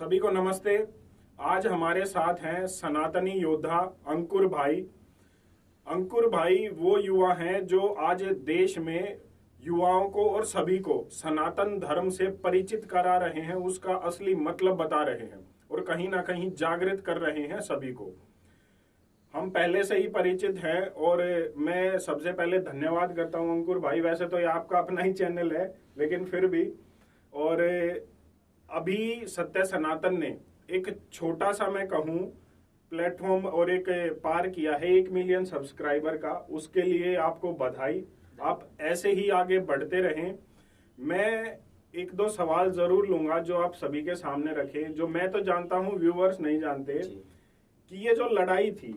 सभी को नमस्ते। आज हमारे साथ हैं सनातनी योद्धा अंकुर भाई। अंकुर भाई वो युवा हैं जो आज देश में युवाओं को और सभी को सनातन धर्म से परिचित करा रहे हैं, उसका असली मतलब बता रहे हैं और कहीं ना कहीं जागृत कर रहे हैं सभी को। हम पहले से ही परिचित हैं और मैं सबसे पहले धन्यवाद करता हूं अंकुर भाई। वैसे तो ये आपका अपना ही चैनल है, लेकिन फिर भी। और अभी सत्य सनातन ने एक छोटा सा, मैं कहूँ, प्लेटफॉर्म और एक पार किया है 1 मिलियन सब्सक्राइबर का। उसके लिए आपको बधाई। आप ऐसे ही आगे बढ़ते रहें। मैं एक दो सवाल जरूर लूंगा जो आप सभी के सामने रखें, जो मैं तो जानता हूं व्यूअर्स नहीं जानते, कि ये जो लड़ाई थी,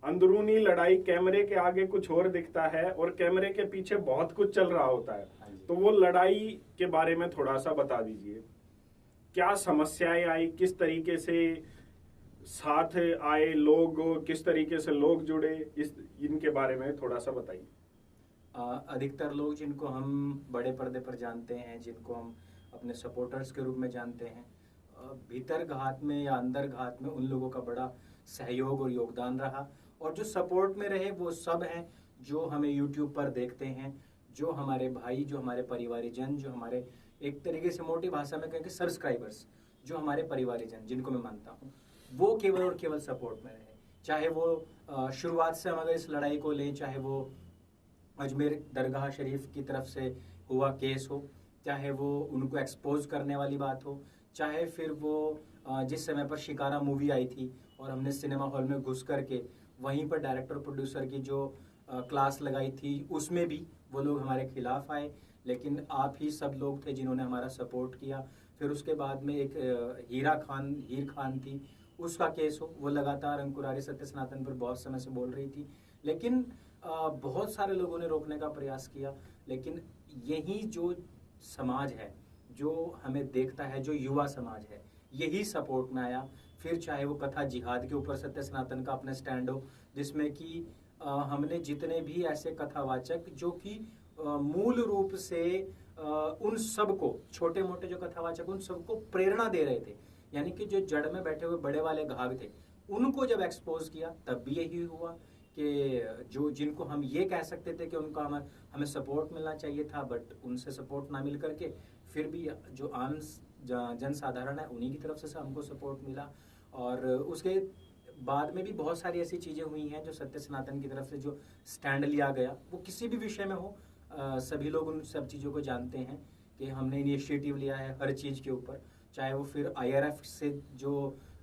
अंदरूनी लड़ाई, कैमरे के आगे कुछ और दिखता है और कैमरे के पीछे बहुत कुछ चल रहा होता है। तो वो लड़ाई के बारे में थोड़ा सा बता दीजिए। क्या समस्याएं आई, किस तरीके से साथ आए लोग, किस तरीके से लोग जुड़े, इनके बारे में थोड़ा सा बताइए। अधिकतर लोग जिनको हम बड़े पर्दे पर जानते हैं, जिनको हम अपने सपोर्टर्स के रूप में जानते हैं, भीतर घात में या अंदर घात में उन लोगों का बड़ा सहयोग और योगदान रहा। और जो सपोर्ट में रहे वो सब हैं जो हमें यूट्यूब पर देखते हैं, जो हमारे भाई, जो हमारे परिवारीजन, जो हमारे एक तरीके से मोटी भाषा में कहें कि सब्सक्राइबर्स, जो हमारे परिवारीजन जिनको मैं मानता हूँ, वो केवल और केवल सपोर्ट में रहे। चाहे वो शुरुआत से हम अगर इस लड़ाई को लें, चाहे वो अजमेर दरगाह शरीफ की तरफ से हुआ केस हो, चाहे वो उनको एक्सपोज करने वाली बात हो, चाहे फिर वो जिस समय पर शिकारा मूवी आई थी और हमने सिनेमा हॉल में घुस करके वहीं पर डायरेक्टर प्रोड्यूसर की जो क्लास लगाई थी, उसमें भी वो लोग हमारे खिलाफ आए, लेकिन आप ही सब लोग थे जिन्होंने हमारा सपोर्ट किया। फिर उसके बाद में एक हीर खान थी, उसका केस हो, वो लगातार अंकुरारी सत्य सनातन पर बहुत समय से बोल रही थी, लेकिन बहुत सारे लोगों ने रोकने का प्रयास किया। लेकिन यही जो समाज है, जो हमें देखता है, जो युवा समाज है, यही सपोर्ट में आया। फिर चाहे वो कथा जिहाद के ऊपर सत्य सनातन का अपना स्टैंड हो, जिसमें कि हमने जितने भी ऐसे कथावाचक जो कि मूल रूप से उन सबको, छोटे मोटे जो कथावाचक, उन सबको प्रेरणा दे रहे थे, यानी कि जो जड़ में बैठे हुए बड़े वाले घाघ थे, उनको जब एक्सपोज किया तब भी यही हुआ कि जो जिनको हम ये कह सकते थे कि उनका हमें सपोर्ट मिलना चाहिए था, बट उनसे सपोर्ट ना मिल करके फिर भी जो आम जन साधारण है उन्हीं की तरफ से हमको सपोर्ट मिला। और उसके बाद में भी बहुत सारी ऐसी चीज़ें हुई हैं जो सत्य सनातन की तरफ से जो स्टैंड लिया गया, वो किसी भी विषय में हो, सभी लोग उन सब चीज़ों को जानते हैं कि हमने इनिशिएटिव लिया है हर चीज़ के ऊपर। चाहे वो फिर IRF से जो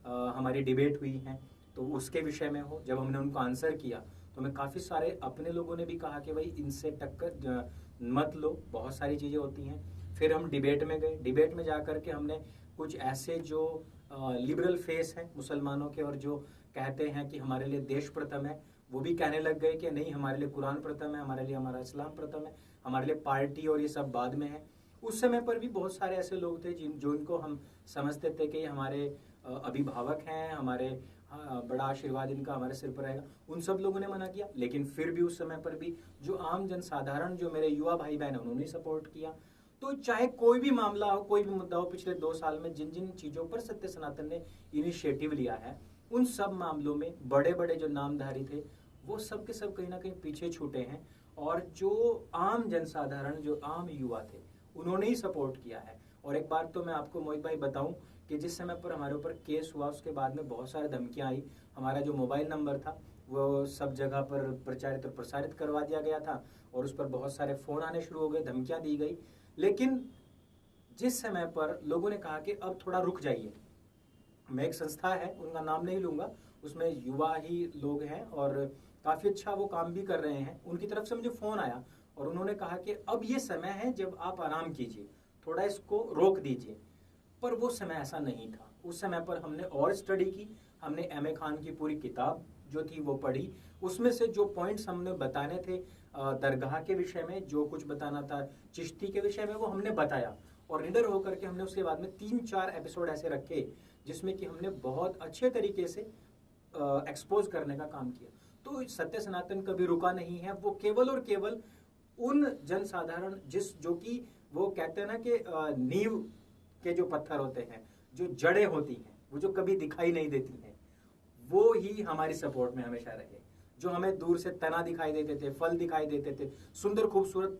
हमारी डिबेट हुई है तो उसके विषय में हो, जब हमने उनको आंसर किया तो हमें काफ़ी सारे अपने लोगों ने भी कहा कि भाई इनसे टक्कर मत लो, बहुत सारी चीज़ें होती हैं। फिर हम डिबेट में गए, डिबेट में जा कर के हमने कुछ ऐसे जो लिबरल फेस हैं मुसलमानों के और जो कहते हैं कि हमारे लिए देश प्रथम है, वो भी कहने लग गए कि नहीं, हमारे लिए कुरान प्रथम है, हमारे लिए हमारा इस्लाम प्रथम है, हमारे लिए पार्टी और ये सब बाद में है। उस समय पर भी बहुत सारे ऐसे लोग थे जो इनको हम समझते थे कि हमारे अभिभावक हैं, हमारे बड़ा आशीर्वाद इनका हमारे सिर पर रहेगा, उन सब लोगों ने मना किया। लेकिन फिर भी उस समय पर भी जो आम जनसाधारण, जो मेरे युवा भाई बहन है, उन्होंने सपोर्ट किया। तो चाहे कोई भी मामला हो, कोई भी मुद्दा हो, पिछले 2 साल में जिन जिन चीज़ों पर सत्य सनातन ने इनिशिएटिव लिया है, उन सब मामलों में बड़े बड़े जो नामधारी थे वो सब के सब कहीं ना कहीं पीछे छूटे हैं। और जो आम जनसाधारण, जो आम युवा थे, उन्होंने ही सपोर्ट किया है। और एक बात तो मैं आपको मोहित भाई बताऊं कि जिस समय पर हमारे ऊपर केस हुआ उसके बाद में बहुत सारी धमकियां आई। हमारा जो मोबाइल नंबर था वो सब जगह पर प्रचारित और प्रसारित करवा दिया गया था और उस पर बहुत सारे फ़ोन आने शुरू हो गए, धमकियां दी गई। लेकिन जिस समय पर लोगों ने कहा कि अब थोड़ा रुक जाइए, मैं एक संस्था है, उनका नाम नहीं लूँगा, उसमें युवा ही लोग हैं और काफ़ी अच्छा वो काम भी कर रहे हैं, उनकी तरफ से मुझे फ़ोन आया और उन्होंने कहा कि अब ये समय है जब आप आराम कीजिए, थोड़ा इसको रोक दीजिए। पर वो समय ऐसा नहीं था। उस समय पर हमने और स्टडी की, हमने M.A. खान की पूरी किताब जो थी वो पढ़ी, उसमें से जो पॉइंट्स हमने बताने थे दरगाह के विषय में, जो कुछ बताना था चिश्ती के विषय में, वो हमने बताया। और निडर होकर के हमने उसके बाद में 3-4 एपिसोड ऐसे रखे जिसमें कि हमने बहुत अच्छे तरीके से एक्सपोज करने का काम किया। तो सत्य सनातन कभी रुका नहीं है, वो केवल और केवल उन जनसाधारण जो कि वो कहते हैं ना कि नींव के जो पत्थर होते हैं, जो जड़ें होती हैं, वो जो कभी दिखाई नहीं देती हैं, वो ही हमारी सपोर्ट में हमेशा रहे। जो हमें दूर से तना दिखाई देते थे, फल दिखाई देते थे, सुंदर खूबसूरत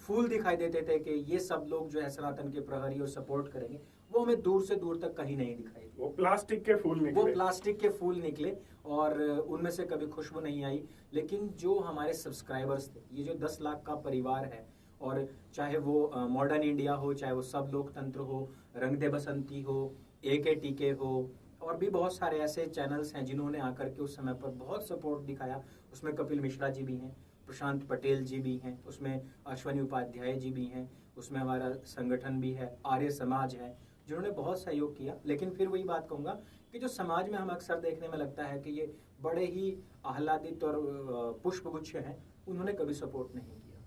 फूल दिखाई देते थे कि ये सब लोग जो है सनातन के प्रहरी और सपोर्ट करेंगे, वो हमें दूर से दूर तक कहीं नहीं दिखाई दी। वो प्लास्टिक के फूल निकले। वो प्लास्टिक के फूल निकले और उनमें से कभी खुशबू नहीं आई। लेकिन जो हमारे सब्सक्राइबर्स थे, ये जो 10 लाख का परिवार है, और चाहे वो मॉडर्न इंडिया हो, चाहे वो सब लोकतंत्र हो, रंग दे बसंती हो, AKTK हो, और भी बहुत सारे ऐसे चैनल्स हैं जिन्होंने आकर के उस समय पर बहुत सपोर्ट दिखाया। उसमें कपिल मिश्रा जी भी हैं, प्रशांत पटेल जी भी हैं, उसमें अश्वनी उपाध्याय जी भी हैं, उसमें हमारा संगठन भी है, आर्य समाज है, जिन्होंने बहुत सहयोग किया। लेकिन फिर वही बात कहूँगा कि जो समाज में हम अक्सर देखने में लगता है कि ये बड़े ही आह्लादित और पुष्पगुच्छ हैं, उन्होंने कभी सपोर्ट नहीं किया।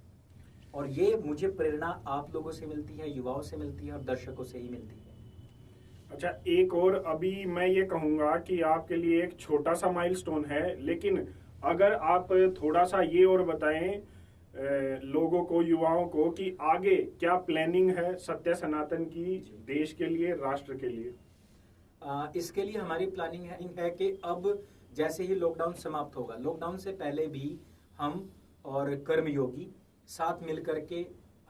और ये मुझे प्रेरणा आप लोगों से मिलती है, युवाओं से मिलती है और दर्शकों से ही मिलती है। अच्छा, एक और अभी मैं ये कहूंगा कि आपके लिए एक छोटा सा माइलस्टोन है, लेकिन अगर आप थोड़ा सा ये और बताएं लोगों को, युवाओं को, कि आगे क्या प्लानिंग है सत्य सनातन की, देश के लिए, राष्ट्र के लिए। इसके लिए हमारी प्लानिंग है कि अब जैसे ही लॉकडाउन समाप्त होगा, लॉकडाउन से पहले भी हम और कर्मयोगी साथ मिलकर के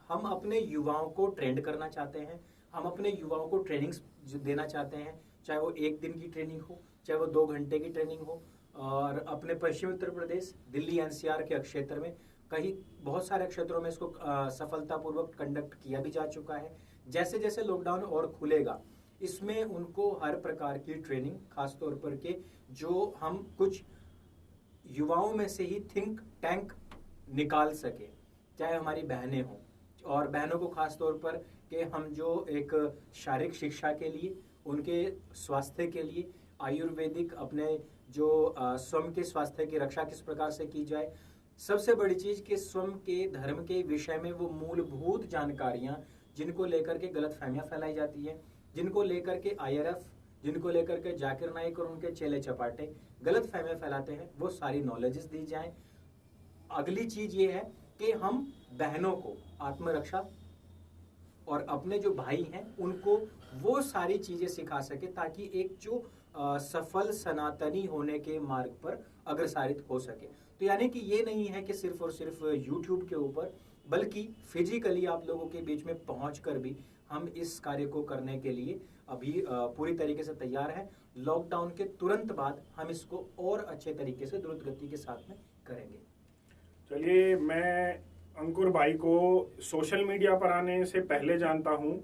हम अपने युवाओं को ट्रेंड करना चाहते हैं। हम अपने युवाओं को ट्रेनिंग्स देना चाहते हैं, चाहे वो 1 दिन की ट्रेनिंग हो, चाहे वो 2 घंटे की ट्रेनिंग हो। और अपने पश्चिमी उत्तर प्रदेश, दिल्ली NCR के क्षेत्र में कहीं बहुत सारे क्षेत्रों में इसको सफलतापूर्वक कंडक्ट किया भी जा चुका है। जैसे जैसे लॉकडाउन और खुलेगा, इसमें उनको हर प्रकार की ट्रेनिंग, खासतौर पर के जो हम कुछ युवाओं में से ही थिंक टैंक निकाल सके, चाहे हमारी बहनें हों, और बहनों को खास तौर पर कि हम जो एक शारीरिक शिक्षा के लिए, उनके स्वास्थ्य के लिए आयुर्वेदिक, अपने जो स्वयं के स्वास्थ्य की रक्षा किस प्रकार से की जाए, सबसे बड़ी चीज कि स्वयं के धर्म के विषय में वो मूलभूत जानकारियां जिनको लेकर के गलतफहमियां फैलाई जाती है, जिनको लेकर के IRF, जिनको लेकर के जाकिर नाइक और उनके चेले चपाटे गलतफहमियां फैलाते हैं, वो सारी नॉलेजेस दी जाए। अगली चीज ये है कि हम बहनों को आत्मरक्षा और अपने जो भाई हैं उनको वो सारी चीजें सिखा सके, ताकि एक जो सफल सनातनी होने के मार्ग पर अग्रसारित हो सके। तो यानी कि ये नहीं है कि सिर्फ और सिर्फ YouTube के ऊपर, बल्कि फिजिकली आप लोगों के बीच में पहुंचकर भी हम इस कार्य को करने के लिए अभी पूरी तरीके से तैयार है। लॉकडाउन के तुरंत बाद हम इसको और अच्छे तरीके से द्रुत गति के साथ में करेंगे। चलिए, मैं अंकुर भाई को सोशल मीडिया पर आने से पहले जानता हूं,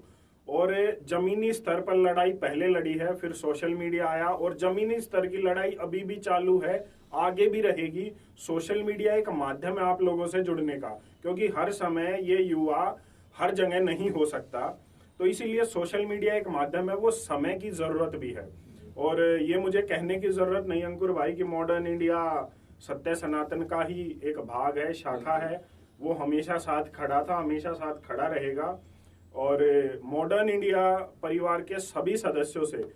और जमीनी स्तर पर लड़ाई पहले लड़ी है, फिर सोशल मीडिया आया, और जमीनी स्तर की लड़ाई अभी भी चालू है, आगे भी रहेगी। सोशल मीडिया एक माध्यम है आप लोगों से जुड़ने का, क्योंकि हर समय ये युवा हर जगह नहीं हो सकता, तो इसीलिए सोशल मीडिया एक माध्यम है, वो समय की जरूरत भी है। और ये मुझे कहने की जरूरत नहीं अंकुर भाई कि मॉडर्न इंडिया सत्य सनातन का ही एक भाग है, शाखा है। वो हमेशा साथ खड़ा था, हमेशा साथ खड़ा रहेगा। और मॉडर्न इंडिया परिवार के सभी सदस्यों से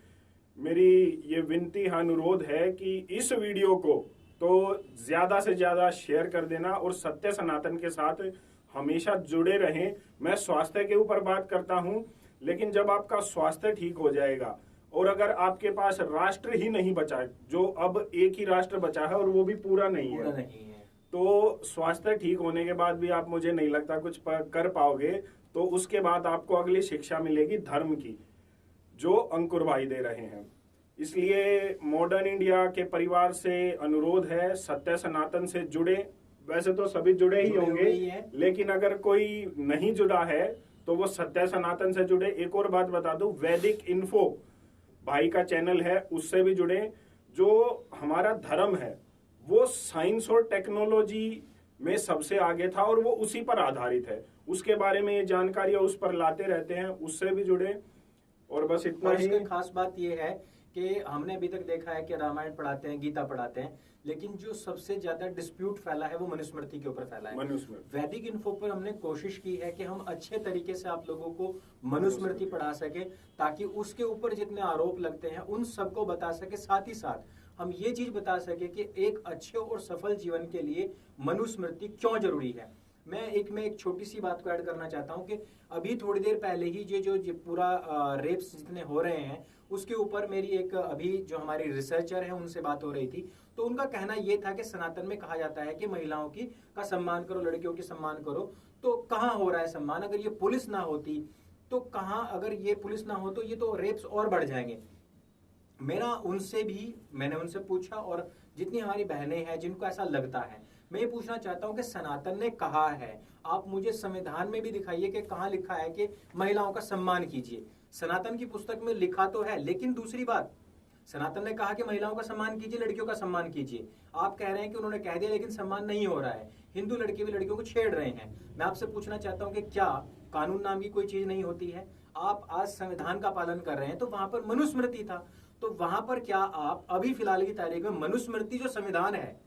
मेरी ये विनती है, अनुरोध है कि इस वीडियो को तो ज्यादा से ज्यादा शेयर कर देना और सत्य सनातन के साथ हमेशा जुड़े रहें। मैं स्वास्थ्य के ऊपर बात करता हूं, लेकिन जब आपका स्वास्थ्य ठीक हो जाएगा और अगर आपके पास राष्ट्र ही नहीं बचा, जो अब एक ही राष्ट्र बचा है और वो भी पूरा नहीं है, तो स्वास्थ्य ठीक होने के बाद भी आप, मुझे नहीं लगता कुछ कर पाओगे। तो उसके बाद आपको अगली शिक्षा मिलेगी धर्म की, जो अंकुर भाई दे रहे हैं। इसलिए मॉडर्न इंडिया के परिवार से अनुरोध है, सत्य सनातन से जुड़े। वैसे तो सभी जुड़े ही होंगे, लेकिन अगर कोई नहीं जुड़ा है तो वो सत्य सनातन से जुड़े। एक और बात बता दूं, वैदिक इन्फो भाई का चैनल है, उससे भी जुड़े। जो हमारा धर्म है वो साइंस और टेक्नोलॉजी में सबसे आगे था और वो उसी पर आधारित है। उसके बारे में ये जानकारी उस पर लाते रहते हैं, उससे भी जुड़े। और बस इतना ही। खास बात ये है कि हमने अभी तक देखा है कि रामायण पढ़ाते हैं, गीता पढ़ाते हैं, लेकिन जो सबसे ज्यादा डिस्प्यूट फैला है वो मनुस्मृति के ऊपर फैला है। वैदिक इन्फो पर हमने कोशिश की है कि हम अच्छे तरीके से आप लोगों को मनुस्मृति पढ़ा सके, ताकि उसके ऊपर जितने आरोप लगते हैं उन सबको बता सके। साथ ही साथ हम ये चीज बता सके कि एक अच्छे और सफल जीवन के लिए मनुस्मृति क्यों जरूरी है। मैं एक छोटी सी बात को ऐड करना चाहता हूँ कि अभी थोड़ी देर पहले ही ये पूरा रेप्स जितने हो रहे हैं उसके ऊपर मेरी एक अभी जो हमारी रिसर्चर है उनसे बात हो रही थी। तो उनका कहना ये था कि सनातन में कहा जाता है कि महिलाओं की का सम्मान करो, लड़कियों की सम्मान करो। तो कहाँ हो रहा है सम्मान? अगर ये पुलिस ना होती तो कहाँ, अगर ये पुलिस ना हो तो ये तो रेप्स और बढ़ जाएंगे। मैंने उनसे पूछा, और जितनी हमारी बहनें हैं जिनको ऐसा लगता है, मैं ये पूछना चाहता हूं कि सनातन ने कहा है, आप मुझे संविधान में भी दिखाइए कि कहां लिखा है कि महिलाओं का सम्मान कीजिए। सनातन की पुस्तक में लिखा तो है, लेकिन दूसरी बात, सनातन ने कहा कि महिलाओं का सम्मान कीजिए, लड़कियों का सम्मान कीजिए। आप कह रहे हैं कि उन्होंने कह दिया लेकिन सम्मान नहीं हो रहा है, हिंदू लड़के भी लड़कियों को छेड़ रहे हैं। मैं आपसे पूछना चाहता हूं कि क्या कानून नाम की कोई चीज नहीं होती है? आप आज संविधान का पालन कर रहे हैं, तो वहां पर मनुस्मृति था, तो वहां पर क्या आप अभी फिलहाल की तारीख में मनुस्मृति जो संविधान है,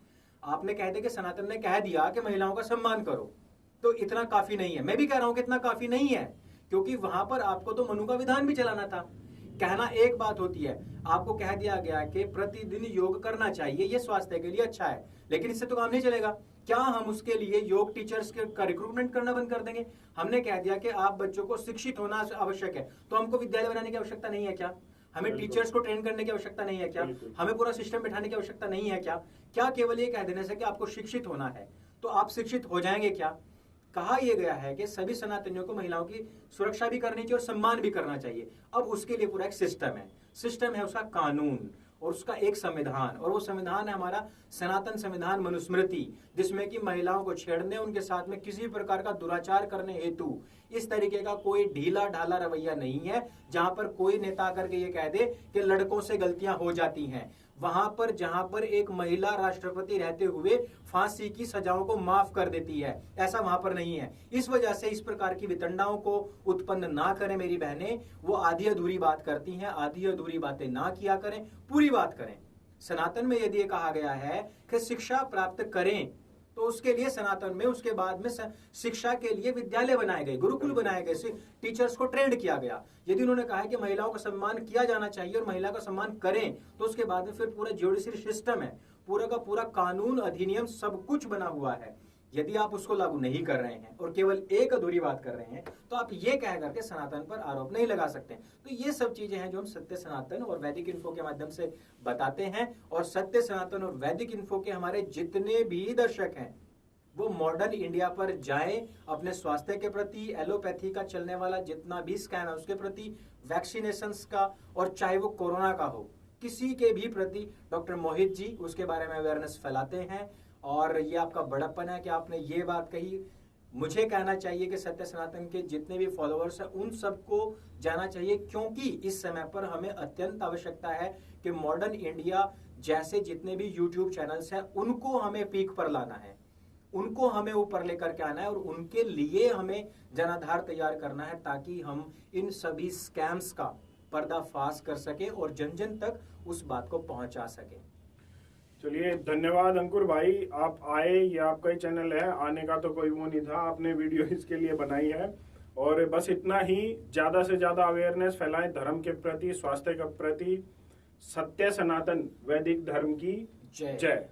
आपने कह दिया कि सनातन ने कह दिया कि महिलाओं का सम्मान करो, तो इतना काफी नहीं है? मैं भी कह रहा हूं कि इतना काफी नहीं है, क्योंकि वहां पर आपको तो मनु का विधान भी चलाना था। कहना एक बात होती है, आपको कह दिया गया कि प्रतिदिन योग करना चाहिए, ये स्वास्थ्य के लिए अच्छा है, लेकिन इससे तो काम नहीं चलेगा। क्या हम उसके लिए योग टीचर्स का रिक्रूटमेंट करना बंद कर देंगे? हमने कह दिया कि आप बच्चों को शिक्षित होना आवश्यक है, तो हमको विद्यालय बनाने की आवश्यकता नहीं है क्या? हमें टीचर्स को ट्रेन करने की आवश्यकता नहीं है क्या? हमें पूरा सिस्टम बिठाने की आवश्यकता नहीं है क्या? क्या केवल ये कह देने से कि आपको शिक्षित होना है तो आप शिक्षित हो जाएंगे क्या? कहा यह गया है कि सभी सनातनियों को महिलाओं की सुरक्षा भी करनी चाहिए और सम्मान भी करना चाहिए। अब उसके लिए पूरा एक सिस्टम है उसका कानून और उसका एक संविधान, और वो संविधान है हमारा सनातन संविधान मनुस्मृति, जिसमें कि महिलाओं को छेड़ने, उनके साथ में किसी प्रकार का दुराचार करने हेतु इस तरीके का कोई ढीला ढाला रवैया नहीं है, जहां पर कोई नेता करके ये कह दे कि लड़कों से गलतियां हो जाती हैं। वहां पर जहां पर एक महिला राष्ट्रपति रहते हुए फांसी की सजाओं को माफ कर देती है, ऐसा वहां पर नहीं है। इस वजह से इस प्रकार की वितंडाओं को उत्पन्न ना करें मेरी बहनें, वो आधी अधूरी बात करती हैं, आधी अधूरी बातें ना किया करें, पूरी बात करें। सनातन में यदि कहा गया है कि शिक्षा प्राप्त करें, तो उसके लिए सनातन में उसके बाद में शिक्षा के लिए विद्यालय बनाए गए, गुरुकुल बनाए गए, टीचर्स को ट्रेंड किया गया। यदि उन्होंने कहा है कि महिलाओं का सम्मान किया जाना चाहिए और महिला का सम्मान करें, तो उसके बाद में फिर पूरा ज्युडिशरी सिस्टम है, पूरा का पूरा कानून अधिनियम सब कुछ बना हुआ है। यदि आप उसको लागू नहीं कर रहे हैं और केवल एक अधूरी बात कर रहे हैं, तो आप ये कह करके सनातन पर आरोप नहीं लगा सकते। तो ये सब चीजें हैं जो हम सत्य सनातन और वैदिक इन्फो के माध्यम से बताते हैं। और सत्य सनातन और वैदिक इन्फो के हमारे जितने भी दर्शक हैं वो मॉडर्न इंडिया पर जाएं, अपने स्वास्थ्य के प्रति, एलोपैथी का चलने वाला जितना भी स्कैम है उसके प्रति, वैक्सीनेशंस का, और चाहे वो कोरोना का हो, किसी के भी प्रति डॉक्टर मोहित जी उसके बारे में अवेयरनेस फैलाते हैं। और ये आपका बड़प्पन है कि आपने ये बात कही। मुझे कहना चाहिए कि सत्य सनातन के जितने भी फॉलोअर्स हैं उन सबको जाना चाहिए, क्योंकि इस समय पर हमें अत्यंत आवश्यकता है कि मॉडर्न इंडिया जैसे जितने भी यूट्यूब चैनल्स हैं उनको हमें पीक पर लाना है, उनको हमें ऊपर लेकर के आना है, और उनके लिए हमें जनाधार तैयार करना है, ताकि हम इन सभी स्कैम्स का पर्दाफाश कर सके और जन जन तक उस बात को पहुंचा सके। चलिए, धन्यवाद अंकुर भाई, आप आए, ये आपका ही चैनल है, आने का तो कोई वो नहीं था, आपने वीडियो इसके लिए बनाई है। और बस इतना ही, ज्यादा से ज्यादा अवेयरनेस फैलाएं धर्म के प्रति, स्वास्थ्य के प्रति। सत्य सनातन वैदिक धर्म की जय।